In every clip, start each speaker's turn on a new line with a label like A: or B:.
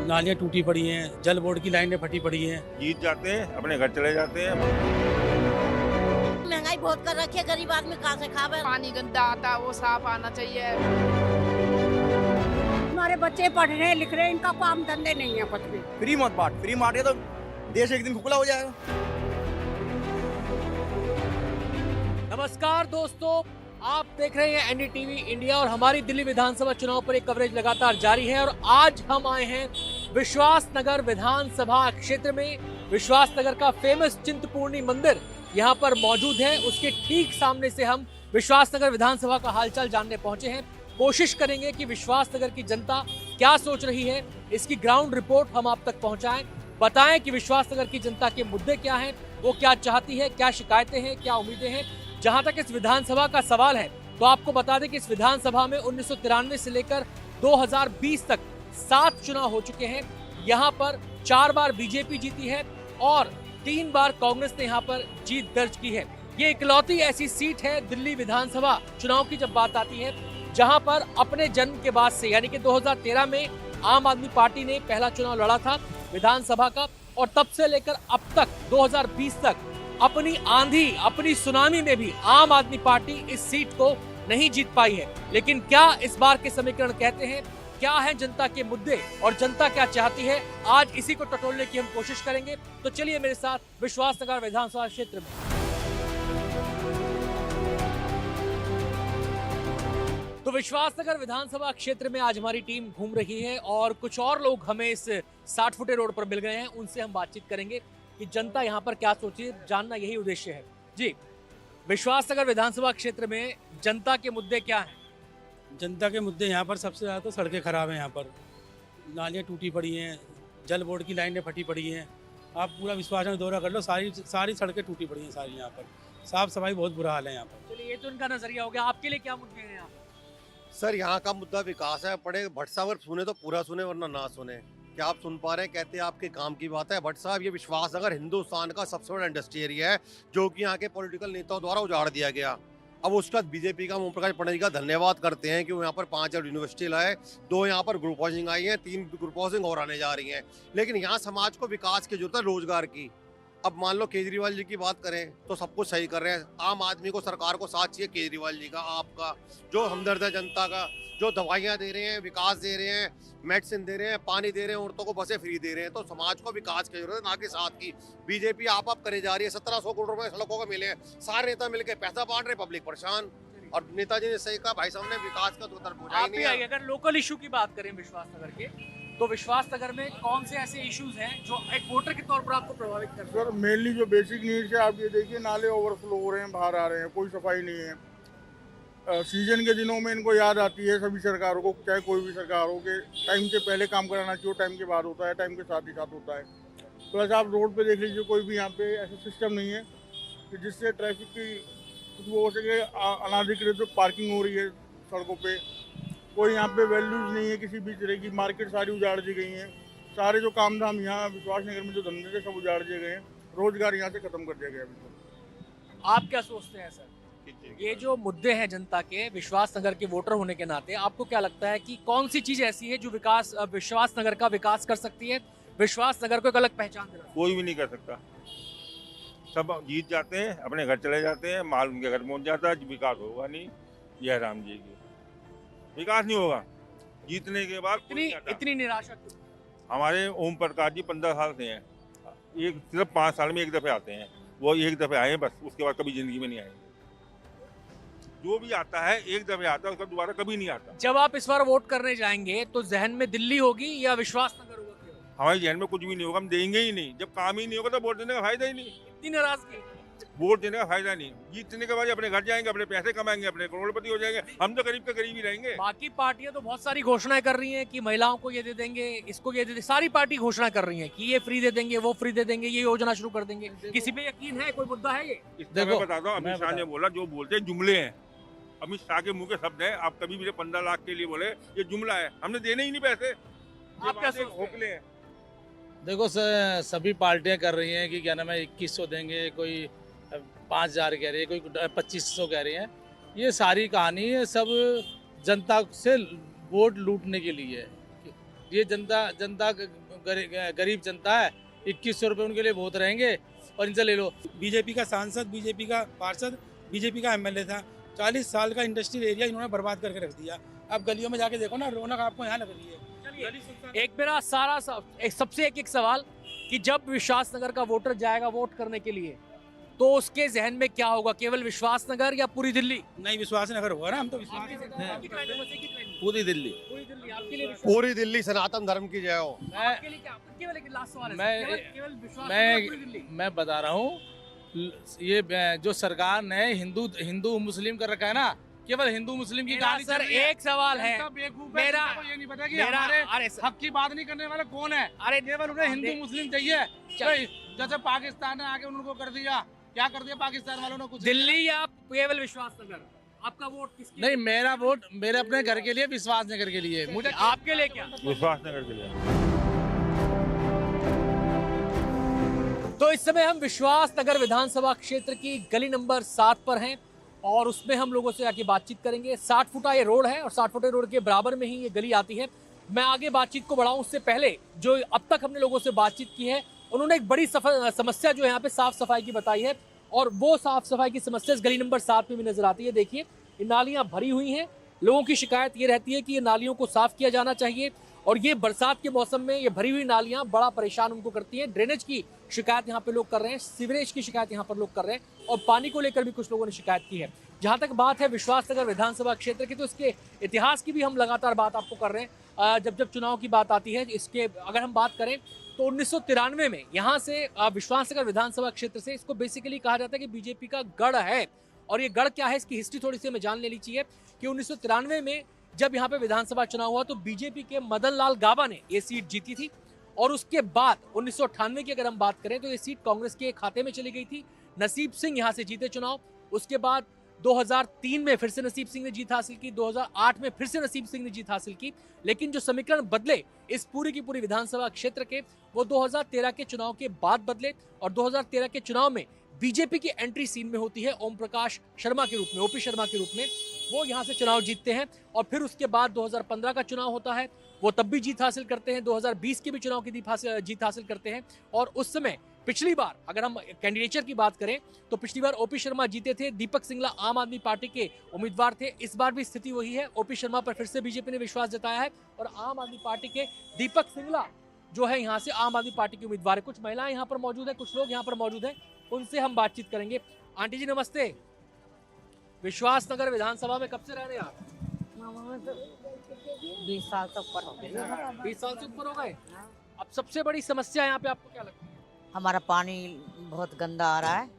A: नालियाँ टूटी पड़ी हैं, जल बोर्ड की लाइनें फटी पड़ी हैं।
B: जीत जाते हैं, अपने घर चले जाते हैं।
C: महंगाई बहुत कर रखी है, गरीब आदमी कहाँ से खावे।
D: पानी गंदा आता है, वो साफ आना चाहिए।
E: हमारे बच्चे पढ़ रहे हैं, लिख रहे हैं, इनका काम धंधे नहीं है कुछ भी।
F: फ्री मत बांट, फ्री बांटे तो देश एक दिन खुला हो जाएगा।
G: नमस्कार दोस्तों, आप देख रहे हैं एनडीटीवी इंडिया और हमारी दिल्ली विधानसभा चुनाव पर एक कवरेज लगातार जारी है। और आज हम आए हैं विश्वास नगर विधानसभा क्षेत्र में। विश्वास नगर का फेमस चिंतपूर्णी मंदिर यहाँ पर मौजूद है, उसके ठीक सामने से हम विश्वास नगर विधानसभा का हालचाल जानने पहुंचे हैं। कोशिश करेंगे कि विश्वास नगर की जनता क्या सोच रही है, इसकी ग्राउंड रिपोर्ट हम आप तक पहुंचाएं, बताएं कि विश्वास नगर की जनता के मुद्दे क्या हैं, वो क्या चाहती है, क्या शिकायतें हैं, क्या उम्मीदें हैं। जहां तक इस विधानसभा का सवाल है तो आपको बता दें कि इस विधानसभा में 1993 से लेकर 2020 तक 7 चुनाव हो चुके हैं। यहां पर 4 बार बीजेपी जीती है और 3 बार कांग्रेस ने यहां पर जीत दर्ज की है। ये इकलौती ऐसी सीट है दिल्ली विधानसभा चुनाव की जब बात आती है जहां पर अपने जन्म के बाद से यानी कि 2013 में आम आदमी पार्टी ने पहला चुनाव लड़ा था विधानसभा का, और तब से लेकर अब तक 2020 तक अपनी आंधी अपनी सुनामी में भी आम आदमी पार्टी इस सीट को नहीं जीत पाई है। लेकिन क्या इस बार के समीकरण कहते हैं, क्या है जनता के मुद्दे और जनता क्या चाहती है, आज इसी को टटोलने की हम कोशिश करेंगे। तो चलिए मेरे साथ विश्वास नगर विधानसभा क्षेत्र में। तो विश्वास नगर विधानसभा क्षेत्र में आज हमारी टीम घूम रही है और कुछ और लोग हमें इस 60 फुटे रोड पर मिल गए हैं। उनसे हम बातचीत करेंगे कि जनता यहाँ पर क्या सोचती है, जानना यही उद्देश्य है। जी, विश्वास नगर विधानसभा क्षेत्र में जनता के मुद्दे क्या हैं?
A: जनता के मुद्दे यहाँ पर सबसे ज़्यादा तो सड़कें खराब हैं, यहाँ पर नालियाँ टूटी पड़ी हैं, जल बोर्ड की लाइनें फटी पड़ी हैं। आप पूरा विश्वास में दौरा कर लो, सारी सड़कें टूटी पड़ी हैं सारी। यहाँ पर साफ सफाई बहुत बुरा हाल है यहाँ पर।
G: चलिए, ये तो इनका नजरिया हो गया, आपके लिए क्या मुद्दे हैं यहाँ?
H: सर यहाँ का मुद्दा विकास है। पड़े भट्ट साहब अगर सुने तो पूरा सुने वरना ना सुने। क्या आप सुन पा रहे हैं? कहते हैं आपके काम की बात है। भट्ट साहब, ये विश्वास नगर हिंदुस्तान का सबसे बड़ा इंडस्ट्री एरिया है जो कि यहाँ के पॉलिटिकल नेताओं द्वारा उजाड़ दिया गया। अब उसका बीजेपी का ओम प्रकाश पटेल का धन्यवाद करते हैं कि वो यहाँ पर 5 यूनिवर्सिटी लाए, 2 यहाँ पर ग्रुप हाउसिंग आई है, 3 ग्रुप हाउसिंग और आने जा रही हैं। लेकिन यहाँ समाज को विकास की जरूरत है, रोजगार की। अब मान लो केजरीवाल जी की बात करें तो सब कुछ सही कर रहे हैं। आम आदमी को, सरकार को साथ चाहिए केजरीवाल जी का, आपका जो हमदर्द है जनता का, जो दवाइयाँ दे रहे हैं, विकास दे रहे हैं, मेडिसिन दे रहे हैं, पानी दे रहे हैं, औरतों को बसें फ्री दे रहे हैं। तो समाज को विकास की जरूरत है, ना कि साथ की। बीजेपी आप करे जा रही है। 1700 करोड़ रुपए सड़कों को मिले हैं, सारे नेता मिलकर पैसा बांट रहे, पब्लिक परेशान। और नेताजी ने सही कहा, भाई साहब ने विकास का तो बोझा ही नहीं है।
G: अगर लोकल इशू की बात करें विश्वास नगर के, तो विश्वास नगर में कौन से ऐसे इश्यूज हैं जो एक वोटर के तौर पर आपको प्रभावित कर रहे हैं?
I: सर मेनली जो बेसिक नीड्स है, आप ये देखिए, नाले ओवरफ्लो हो रहे हैं, बाहर आ रहे हैं, कोई सफाई नहीं है। सीजन के दिनों में इनको याद आती है सभी सरकारों को, चाहे कोई भी सरकार हो, कि टाइम से पहले काम कराना चाहिए, टाइम के बाद होता है, टाइम के साथ ही साथ होता है। तो ऐसा आप रोड पे देख लीजिए, कोई भी यहाँ पे ऐसा सिस्टम नहीं है कि जिससे ट्रैफिक की कुछ वो हो सके। अनाधिकृत तो पार्किंग हो रही है सड़कों पे, कोई यहाँ पे वैल्यूज नहीं है किसी भी तरह की। मार्केट सारी उजाड़ दी गई हैं, सारे जो काम धाम यहाँ विश्वास नगर में जो धंधे थे सब उजाड़ दिए गए हैं, रोजगार यहाँ से खत्म कर दिया गया अभी।
G: आप क्या सोचते हैं सर, ये जो मुद्दे हैं जनता के, विश्वास नगर के वोटर होने के नाते आपको क्या लगता है कि कौन सी चीज ऐसी है जो विश्वास नगर का विकास कर सकती है, विश्वास नगर को एक अलग पहचान दिला?
B: कोई भी नहीं कर सकता। सब जीत जाते हैं, अपने घर चले जाते हैं, माल उनके घर पहुंच जाता है। विकास होगा नहीं, यह राम जी की विकास नहीं होगा। जीतने के बाद
G: इतनी निराशा क्यों?
B: हमारे ओम प्रकाश जी 15 साल से हैं, एक सिर्फ 5 साल में एक दफे आते हैं। वो एक दफे आए हैं बस, उसके बाद कभी जिंदगी में नहीं आएंगे। जो भी आता है एक दफे आता है, उसका दोबारा कभी नहीं आता।
G: जब आप इस बार वोट करने जाएंगे तो जहन में दिल्ली होगी या विश्वास नगर होगा?
B: हमारे जहन में कुछ भी नहीं होगा, हम देंगे ही नहीं। जब काम ही नहीं होगा तो वोट देने का फायदा ही नहीं।
G: इतनी नाराजगी?
B: वोट देने का फायदा नहीं। जीतने के बाद अपने घर जाएंगे, अपने पैसे कमाएंगे, अपने करोड़पति हो जाएंगे। हम तो गरीब के गरीब ही रहेंगे।
G: बाकी पार्टियां तो बहुत सारी घोषणाएं कर रही हैं कि महिलाओं को ये दे देंगे, इसको ये दे देंगे। सारी पार्टी घोषणा कर रही हैं कि ये फ्री दे देंगे, वो फ्री दे देंगे, ये योजना शुरू कर देंगे। किसी पे यकीन है? कोई मुद्दा है ये?
B: इसमें मैं बताता हूँ, अमित शाह ने बोला, जो बोलते हैं जुमले हैं। अमित शाह के मुंह के शब्द हैं। आप कभी भी 15 लाख के लिए बोले ये जुमला है, हमने देने ही नहीं पैसे।
G: आप क्या
B: खोखले हैं।
J: देखो सर, सभी पार्टियां कर रही हैं कि क्या नाम है 2100 देंगे, कोई 5000 कह रही है, कोई 2500 कह रही है। ये सारी कहानी है सब जनता से वोट लूटने के लिए है। ये जनता गरीब जनता है, 2100 रुपये उनके लिए बहुत रहेंगे और इनसे ले लो।
A: बीजेपी का सांसद, बीजेपी का पार्षद, बीजेपी का एमएलए था, 40 साल का इंडस्ट्रियल एरिया इन्होंने बर्बाद करके रख दिया। अब गलियों में जाके देखो ना, रौनक आपको यहाँ लग रही है।
G: एक मेरा सबसे एक सवाल कि जब विश्वास नगर का वोटर जाएगा वोट करने के लिए तो उसके जहन में क्या होगा, केवल विश्वास नगर या पूरी दिल्ली?
A: नहीं, विश्वास नगर होगा ना, हम तो विश्वास
J: पूरी दिल्ली।
G: आपके लिए
H: पूरी दिल्ली सनातन धर्म की जय हो।
G: आपके लिए क्या? केवल एक लास्ट सवाल है, केवल विश्वास नगर या पूरी दिल्ली?
J: मैं बता रहा हूँ, ये जो सरकार ने हिंदू मुस्लिम कर रखा है ना, केवल हिंदू मुस्लिम की गाली
G: सर एक सवाल है मेरा,
J: ये नहीं पता कि हमारे हक की बात नहीं करने वाला कौन है। अरे केवल उन्हें हिंदू मुस्लिम चाहिए। जैसे पाकिस्तान ने आके उनको कर दिया, क्या कर दिया पाकिस्तान वालों ने? कुछ
G: दिल्ली या केवल विश्वास नगर? आपका वोट किसके?
J: नहीं, मेरा वोट मेरे अपने घर के लिए, विश्वास नगर के लिए। मुझे
G: आपके लिए क्या?
B: विश्वास नगर के लिए।
G: तो इस समय हम विश्वास नगर विधानसभा क्षेत्र की गली नंबर 7 पर हैं और उसमें हम लोगों से आके बातचीत करेंगे। 60 फुटा ये रोड है और 60 फुटे रोड के बराबर में ही ये गली आती है। मैं आगे बातचीत को बढ़ाऊं उससे पहले जो अब तक हमने लोगों से बातचीत की है, उन्होंने एक बड़ी समस्या जो यहाँ पे साफ सफाई की बताई है और वो साफ सफाई की समस्या इस गली नंबर 7 में भी नजर आती है। देखिए, ये नालियां भरी हुई हैं। लोगों की शिकायत ये रहती है कि ये नालियों को साफ किया जाना चाहिए और ये बरसात के मौसम में ये भरी हुई नालियां बड़ा परेशान उनको करती हैं। ड्रेनेज की शिकायत यहाँ पे लोग कर रहे हैं, सीवरेज की शिकायत यहाँ पर लोग कर रहे हैं और पानी को लेकर भी कुछ लोगों ने शिकायत की है। जहाँ तक बात है विश्वास नगर विधानसभा क्षेत्र की, तो इसके इतिहास की भी हम लगातार बात आपको कर रहे हैं। जब चुनाव की बात आती है, इसके अगर हम बात करें तो 1993 में यहाँ से विश्वास नगर विधानसभा क्षेत्र से इसको बेसिकली कहा जाता है कि बीजेपी का गढ़ है। और ये गढ़ क्या है, इसकी हिस्ट्री थोड़ी सी हमें जान लेनी चाहिए कि 1993 में जब यहाँ पे विधानसभा चुनाव हुआ तो बीजेपी के मदन लाल गाबा ने ये सीट जीती थी और उसके बाद 1998 की अगर हम बात करें तो ये सीट कांग्रेस के खाते में चली गई थी। नसीब सिंह यहाँ से जीते चुनाव। उसके बाद 2003 में फिर से नसीब सिंह ने जीत हासिल की, 2008 में फिर से नसीब सिंह ने जीत हासिल की। लेकिन जो समीकरण बदले इस पूरी की पूरी विधानसभा क्षेत्र के, वो 2013 के चुनाव के बाद बदले और 2013 के चुनाव में बीजेपी की एंट्री सीन में होती है ओम प्रकाश शर्मा के रूप में, ओपी शर्मा के रूप में। वो यहाँ से चुनाव जीतते हैं और फिर उसके बाद 2015 का चुनाव होता है, वो तब भी जीत हासिल करते हैं। 2020 के भी चुनाव की जीत हासिल करते हैं और उस समय पिछली बार अगर हम कैंडिडेचर की बात करें तो पिछली बार ओपी शर्मा जीते थे, दीपक सिंगला आम आदमी पार्टी के उम्मीदवार थे। इस बार भी स्थिति वही है, ओपी शर्मा पर फिर से बीजेपी ने विश्वास जताया है और आम आदमी पार्टी के दीपक सिंगला जो है यहाँ से आम आदमी पार्टी के उम्मीदवार है। कुछ महिलाएं यहाँ पर मौजूद है, कुछ लोग यहाँ पर मौजूद हैं, उनसे हम बातचीत करेंगे। आंटी जी नमस्ते, विश्वास नगर विधानसभा में कब से रह रहे हैं आप?
E: 20 साल से ऊपर हो गए।
G: 20 साल से ऊपर हो गए। अब सबसे बड़ी समस्या यहाँ पे आपको क्या लगती है?
C: हमारा पानी बहुत गंदा आ रहा है,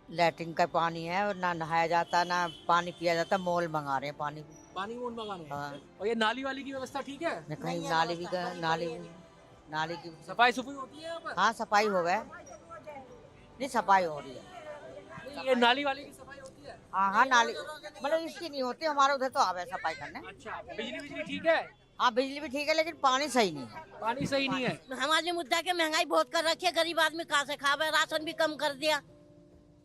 C: लैट्रिन का पानी है और ना नहाया जाता ना पानी पिया जाता, मोल मंगा रहे हैं पानी
G: मोल मंगा रहे हैं।
C: हाँ।
G: और ये नाली वाली की व्यवस्था ठीक है?
C: कहीं नाली की
G: सफाई सुफाई होती है यहाँ पर?
C: हाँ सफाई हो गए, नहीं सफाई हो रही है।
G: ये नाली वाली की सफाई होती है?
C: हाँ नाली मतलब इसकी नहीं होती, हमारे उधर तो आवे सफाई करने।
G: अच्छा, बिजली ठीक है?
C: हाँ बिजली भी ठीक है लेकिन पानी सही नहीं है।
G: पानी सही नहीं है।
C: हमारे मुद्दा के महंगाई बहुत कर रखी है, गरीब आदमी कहाँ से खावे, राशन भी कम कर दिया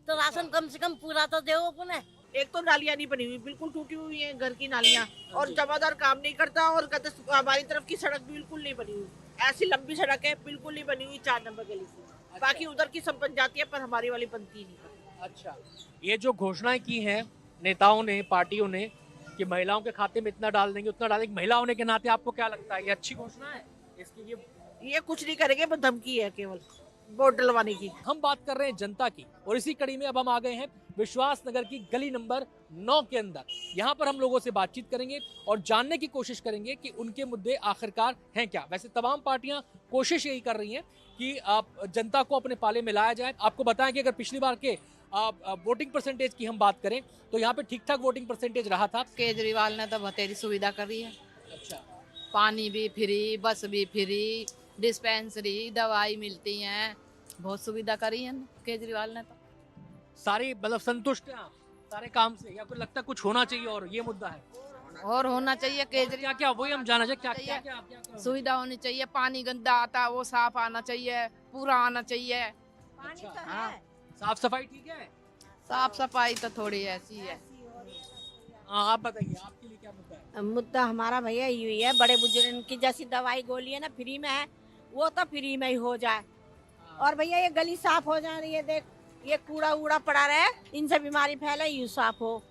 C: तो राशन कम से कम पूरा तो दो अपने।
E: एक तो नालियाँ नहीं बनी हुई, बिल्कुल टूटी हुई है घर की नालियाँ और जमादार काम नहीं करता और हमारी तरफ की सड़क बिल्कुल नहीं बनी हुई, ऐसी लंबी सड़क है बिल्कुल नहीं बनी हुई 4 नंबर गली से। बाकी उधर की सब बन जाती है पर हमारी वाली बनती नहीं।
G: अच्छा, ये जो घोषणाएं की हैं नेताओं ने, पार्टियों ने कि महिलाओं के खाते में इतना डाल देंगे उतना डाल देंगे, महिला होने के नाते आपको क्या लगता है ये अच्छी घोषणा है? इसकी
E: ये कुछ नहीं करेंगे, बस धमकी है केवल वोट डलवाने की।
G: हम बात कर रहे हैं जनता की और इसी कड़ी में अब हम आ गए हैं विश्वास नगर की गली नंबर 9 के अंदर। यहाँ पर हम लोगों से बातचीत करेंगे और जानने की कोशिश करेंगे कि उनके मुद्दे आखिरकार हैं क्या। वैसे तमाम पार्टियां कोशिश यही कर रही हैं कि जनता को अपने पाले में लाया जाए। आपको बताएं कि अगर पिछली बार के वोटिंग परसेंटेज की हम बात करें तो यहाँ पे ठीक ठाक वोटिंग परसेंटेज रहा था।
D: केजरीवाल ने तो बतेरी सुविधा करी है।
G: अच्छा,
D: पानी भी फ्री, बस भी फ्री, डिस्पेंसरी, दवाई मिलती हैं, बहुत सुविधा करी है केजरीवाल ने तो।
G: सारी मतलब संतुष्ट हैं आप सारे काम से या फिर लगता है कुछ होना चाहिए और ये मुद्दा है?
D: और होना चाहिए
G: केजरीवाल क्या वही हम जाना चाहिए क्या
D: सुविधा होनी चाहिए। पानी गंदा आता है वो साफ आना चाहिए, पूरा आना चाहिए।
C: पानी तो
D: हाँ।
C: है,
G: साफ सफाई ठीक है?
D: साफ सफाई तो थोड़ी ऐसी है।
G: हाँ, आप बताइए आपके लिए क्या मुद्दा है?
E: मुद्दा हमारा भैया यही है, बड़े बुजुर्ग की जैसी दवाई गोली है ना फ्री में है, वो तो फ्री में ही हो जाए। और भैया ये गली साफ हो जा रही है, देख ये कूड़ा वूड़ा पड़ा रहे, इनसे बीमारी फैले, यू साफ हो,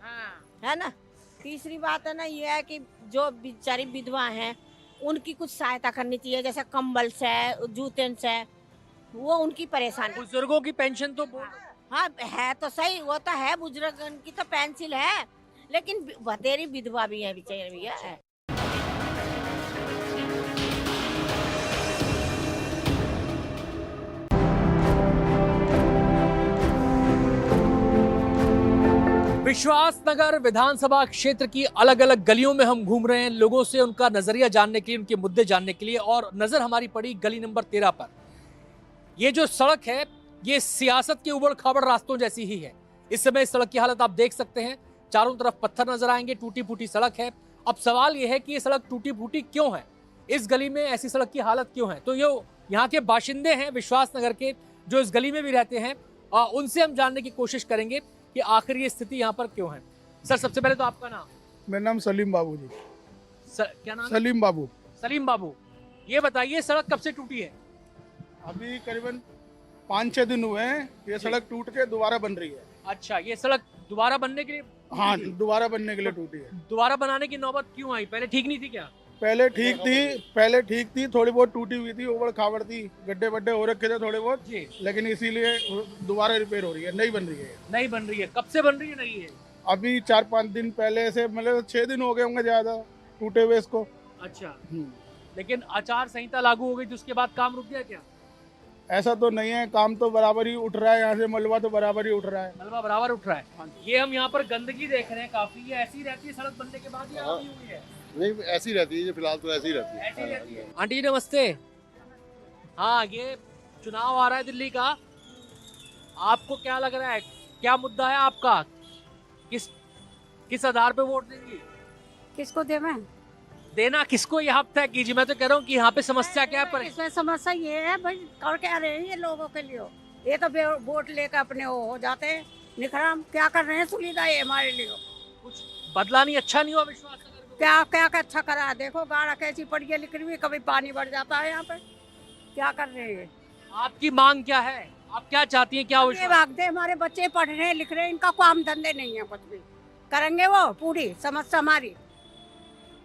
E: है ना। तीसरी बात है ना ये है कि जो बेचारी विधवा हैं उनकी कुछ सहायता करनी चाहिए, जैसे कंबल से, जूते से, वो उनकी परेशानी।
G: बुजुर्गों की पेंशन तो
E: हाँ है तो सही, वो तो है, बुजुर्ग की तो पेंसिल है, लेकिन बतेरी विधवा भी है बेचारी भैया है।
G: विश्वास नगर विधानसभा क्षेत्र की अलग अलग गलियों में हम घूम रहे हैं, लोगों से उनका नजरिया जानने के लिए, उनके मुद्दे जानने के लिए, और नजर हमारी पड़ी गली नंबर 13 पर। ये जो सड़क है ये सियासत के उबड़ खाबड़ रास्तों जैसी ही है। इस समय इस सड़क की हालत आप देख सकते हैं, चारों तरफ पत्थर नजर आएंगे, टूटी फूटी सड़क है। अब सवाल यह है कि ये सड़क टूटी फूटी क्यों है, इस गली में ऐसी सड़क की हालत क्यों है। तो ये यहाँ के बाशिंदे हैं विश्वास नगर के, जो इस गली में भी रहते हैं, उनसे हम जानने की कोशिश करेंगे कि आखिर ये स्थिति यहाँ पर क्यों है। सर सबसे पहले तो आपका नाम?
I: मेरा नाम सलीम बाबू जी।
G: क्या नाम?
I: सलीम बाबू।
G: सलीम बाबू, ये बताइए सड़क कब से टूटी है?
I: अभी करीबन 5-6 दिन हुए हैं, ये सड़क टूट के दोबारा बन रही है।
G: अच्छा, ये सड़क दोबारा बनने के लिए?
I: हाँ, दोबारा बनने के लिए टूटी है।
G: दोबारा बनाने की नौबत क्यों आई? पहले ठीक नहीं थी क्या?
I: पहले ठीक थी, थोड़ी बहुत टूटी हुई थी, उबड़ खाबड़ थी, गड्ढे बड्ढे हो रखे थे थोड़े बहुत
G: जी,
I: लेकिन इसीलिए दोबारा रिपेयर हो रही है, नई बन रही है।
G: नहीं बन रही है? कब से बन रही है? नहीं है
I: अभी 4-5 दिन पहले से, मतलब 6 दिन हो गए होंगे ज्यादा टूटे हुए इसको।
G: अच्छा, लेकिन आचार संहिता लागू हो गई तो उसके बाद काम रुक गया क्या?
I: ऐसा तो नहीं है, काम तो बराबर ही उठ रहा है, यहाँ से मलबा तो बराबर ही उठ रहा है।
G: मलबा बराबर उठ रहा है। ये हम यहाँ पर गंदगी देख रहे हैं काफी, ये ऐसी रहती है सड़क बनने के बाद ही आती हुई है?
H: नहीं, ऐसी रहती है, फिलहाल तो ऐसी रहती है।
G: ऐसी रहती है। आंटी जी नमस्ते। हाँ, ये चुनाव आ रहा है दिल्ली का, आपको क्या लग रहा है, क्या मुद्दा है आपका, किस आधार पे वोट देंगी?
K: किसको दे मैं?
G: देना किसको ये आप तय कीजिए। मैं तो कह रहा हूँ कि यहाँ पे समस्या क्या है?
K: इसमें समस्या ये है भाई, कर क्या रहे हैं ये लोगों के लिए, ये तो वोट लेकर अपने वो हो जाते हैं निखराम, क्या कर रहे हैं सुविधा ये हमारे लिए?
G: कुछ बदला नहीं, अच्छा नहीं हुआ विश्वास नगर में?
K: क्या अच्छा करा है, देखो गाड़ा कैसी पड़ी है लिख रही हुई, कभी पानी बढ़ जाता है यहाँ पे, क्या कर रहे हैं?
G: आपकी मांग क्या है, आप क्या चाहती हैं? क्या
K: ये भागते, हमारे बच्चे पढ़ रहे हैं लिख रहे हैं, इनका काम धंधे नहीं है, कुछ भी करेंगे वो पूरी समस्या हमारी,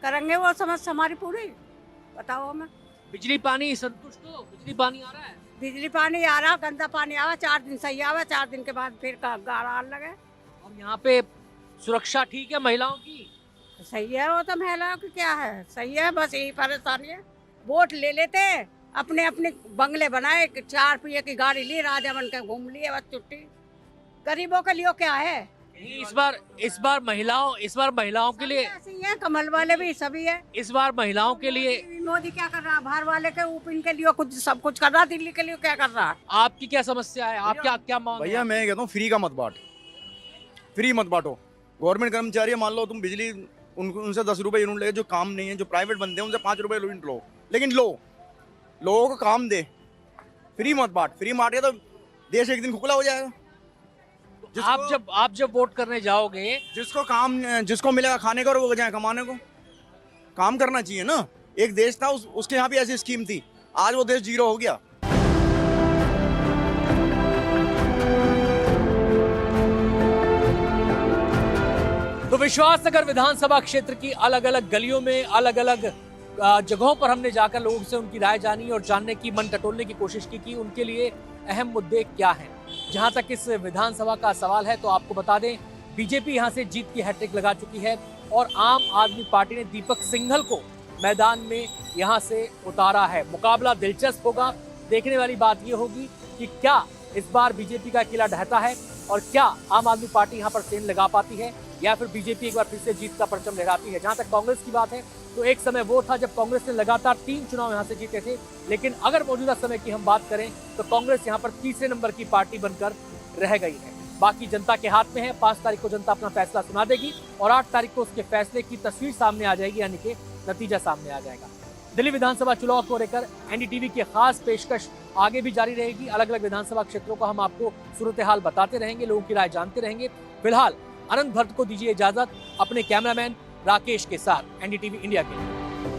K: करेंगे वो समस्या हमारी पूरी, बताओ हमें।
G: बिजली पानी संतुष्ट हो? बिजली पानी आ रहा है?
K: बिजली पानी आ रहा, गंदा पानी आवा, 4 दिन सही आवा, 4 दिन के बाद फिर गाड़ा आने लगे।
G: और यहाँ पे सुरक्षा ठीक है महिलाओं की?
K: सही है, वो तो महिलाओं की क्या है, सही है, बस यही परेशानी है, वोट ले लेते अपने अपने बंगले बनाए, 4 पहिए की गाड़ी ली, राजा बन के घूम लिए, बस छुट्टी। गरीबों के लिए क्या है?
G: इस बार महिलाओं के लिए
K: ऐसी है, कमल वाले भी सभी है।
G: इस बार महिलाओं के लिए
K: मोदी क्या कर रहा है, बाहर वाले के ऊपर इनके लिए कुछ सब कुछ कर रहा, दिल्ली के लिए क्या कर रहा है?
G: आपकी क्या समस्या है, आप क्या मांग?
F: भैया मैं कहता हूँ फ्री का मत बांट, फ्री मत बांटो। गवर्नमेंट कर्मचारी मान लो तुम बिजली उनसे 10 रुपए यूनिट ले, जो काम नहीं है, जो प्राइवेट बंदे हैं उनसे 5 रुपए यूनिट लो, लेकिन लोगों को काम दे, फ्री मत बांट। फ्री बांटे तो देश एक दिन खुखला हो जाएगा।
G: आप जब वोट करने जाओगे,
F: जिसको मिलेगा खाने को और वो जाए कमाने को, काम करना चाहिए ना। एक देश था उसके यहाँ भी ऐसी स्कीम थी, आज वो देश 0 हो गया।
G: तो विश्वास नगर विधानसभा क्षेत्र की अलग अलग गलियों में, अलग अलग जगहों पर हमने जाकर लोगों से उनकी राय जानी और जानने की, मन टटोलने की कोशिश की कि उनके लिए अहम मुद्दे क्या हैं। जहां तक इस विधानसभा का सवाल है तो आपको बता दें, बीजेपी यहां से जीत की हैट्रिक लगा चुकी है और आम आदमी पार्टी ने दीपक सिंघल को मैदान में यहां से उतारा है। मुकाबला दिलचस्प होगा, देखने वाली बात यह होगी कि क्या इस बार बीजेपी का किला ढहता है और क्या आम आदमी पार्टी यहां पर सेंध लगा पाती है या फिर बीजेपी एक बार फिर से जीत का परचम लहराती है। जहां तक कांग्रेस की बात है तो एक समय वो था जब कांग्रेस ने लगातार 3 चुनाव यहां से जीते थे, लेकिन अगर मौजूदा समय की हम बात करें तो कांग्रेस यहां पर तीसरे नंबर की पार्टी बनकर रह गई है। बाकी जनता के हाथ में है, 5 तारीख को जनता अपना फैसला सुना देगी और 8 तारीख को उसके फैसले की तस्वीर सामने आ जाएगी, यानी कि नतीजा सामने आ जाएगा। दिल्ली विधानसभा चुनाव को लेकर एनडीटीवी की खास पेशकश आगे भी जारी रहेगी। अलग अलग विधानसभा क्षेत्रों का हम आपको सूरत हाल बताते रहेंगे, लोगों की राय जानते रहेंगे। फिलहाल अनंत भट्ट को दीजिए इजाजत। अपने कैमरामैन राकेश के साथ एनडीटीवी इंडिया के लिए।